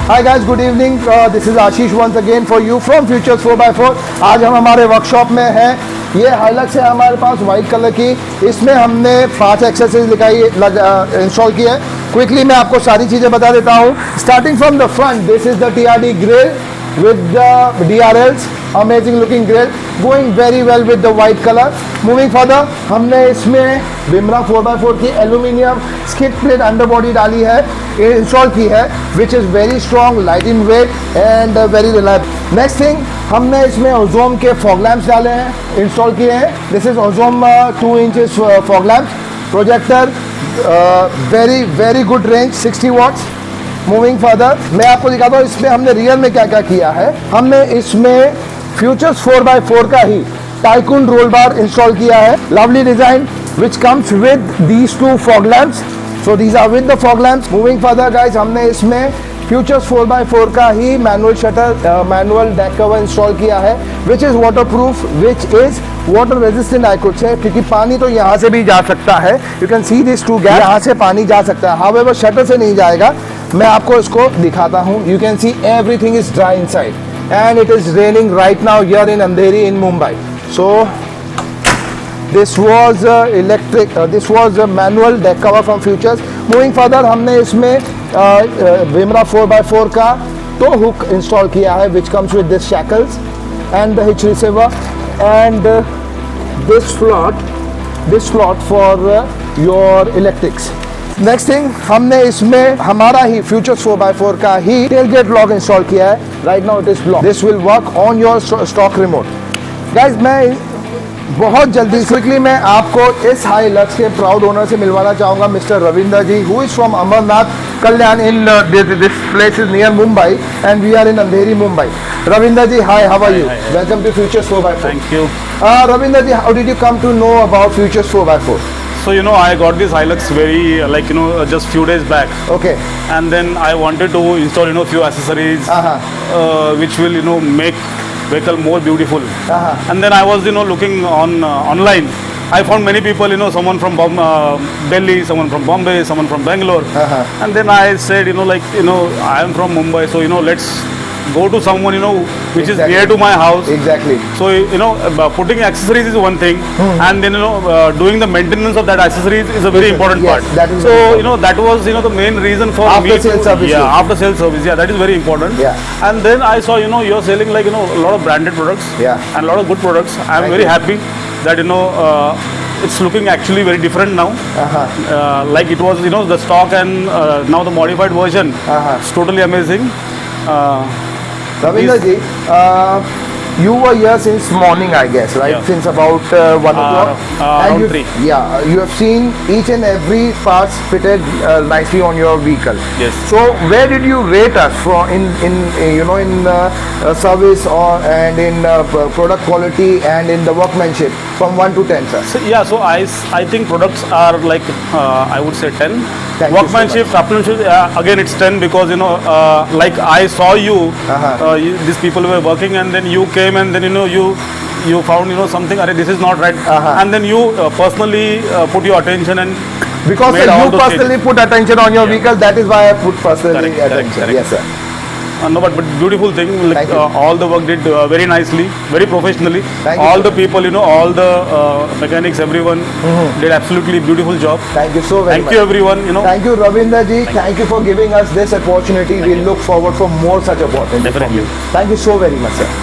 Hi guys, good evening. This is Ashish once again for you from Futures 4x4. आज हम हमारे workshop में हैं. ये हाइलक्स है हमारे पास वाइट कलर की. इसमें हमने 5 एक्सेसरीज इंस्टॉल की है. क्विकली मैं आपको सारी चीज़ें बता देता हूँ. Starting from the front, this is the TRD grill with the DRLs, amazing looking grill, going very well with the white color. Moving further, हमने इसमें Vimra 4x4 की एल्यूमिनियम skid plate underbody डाली है, इंस्टॉल की है, which is very strong, light in weight and very reliable. Next thing, हमने इसमें Ozone के fog lamps डाले हैं, इंस्टॉल किए हैं. This is Ozone 2 inches fog lamps, projector, very good range, 60 watts. Moving further, मैं आपको दिखाता हूँ इसमें हमने रियल में क्या क्या किया है. हमने इसमें फ्यूचर्स 4x4 का ही टाइकून रोल बार इंस्टॉल किया है. Lovely design which comes with these 2 fog lamps. So these are with the fog lamps. Moving further guys, हमने इसमें फ्यूचर्स 4x4 का ही manual shutter, manual deck cover install किया है, which is water proof, which is water resistant I could say, क्योंकि पानी तो यहाँ से भी जा सकता है. You can see this 2 gap, यहाँ से पानी जा सकता है, हाउएवर शटर से नहीं जाएगा. मैं आपको इसको दिखाता हूँ. You can see everything is dry inside and it is raining right now here in Andheri in Mumbai. So this was electric, this was manual deck cover from futures. Moving further, हमने इसमें विमरा 4x4 का to hook install किया है, विच comes with this shackles and the hitch receiver and this slot for your electrics. Next thing, हमने इसमें हमारा ही futures 4x4 का he tell gate lock install किया है. Right now it is lock. This will work on your stock remote. Guys, मैं बहुत जल्दी quickly मैं आपको इस हाइलक्स के प्राउड ओनर से मिलवाना चाहूँगा, mister Ravinder ji, who is from Amarnath Kalyan. In this place is near Mumbai and we are in Andheri, Mumbai. Ravinder ji, hi, how are you? Welcome to Futures 4x4. Thank you. Ravinder ji, how did you come to know about Futures 4x4? So I got this Hilux very just few days back. Okay. And then I wanted to install few accessories which will make vehicle more beautiful. And then I was looking on online. I found many people, someone from Delhi, someone from Bombay, someone from Bangalore. And then I said, I am from Mumbai, so let's go to someone which is near to my house. Exactly. So putting accessories is one thing, and then doing the maintenance of that accessories is a very important part. That is so that was the main reason for after me sales service. Yeah, after sales service. Yeah, that is very important. Yeah. And then I saw you're selling a lot of branded products. Yeah. And a lot of good products. I am very happy that it's looking actually very different now. Like it was the stock and now the modified version. It's totally amazing. Ravinder ji, you were here since morning, I guess, right? Yeah. Since about 1 o'clock. Around 3. Yeah, you have seen each and every parts fitted nicely on your vehicle. Yes. So where did you rate us for in service and in product quality and in the workmanship from 1 to 10, sir? So I think products are like I would say 10. Thank Workmanship, craftsmanship, again it's 10 because like I saw you, these people were working, and then you came and then you found something. This is not right, and then you personally put your attention and because made all you those personally changes. put attention on your vehicle. That is why I put personally Correct. attention. Yes, sir. No, but beautiful thing. Like all the work did very nicely, very professionally. Thank you, all sir. the people, all the mechanics, everyone did absolutely beautiful job. Thank you so very Thank much. you everyone. Thank you, Ravinder ji. Thank you for giving us this opportunity. We look forward for more such opportunities. Definitely. Thank you so very much, sir.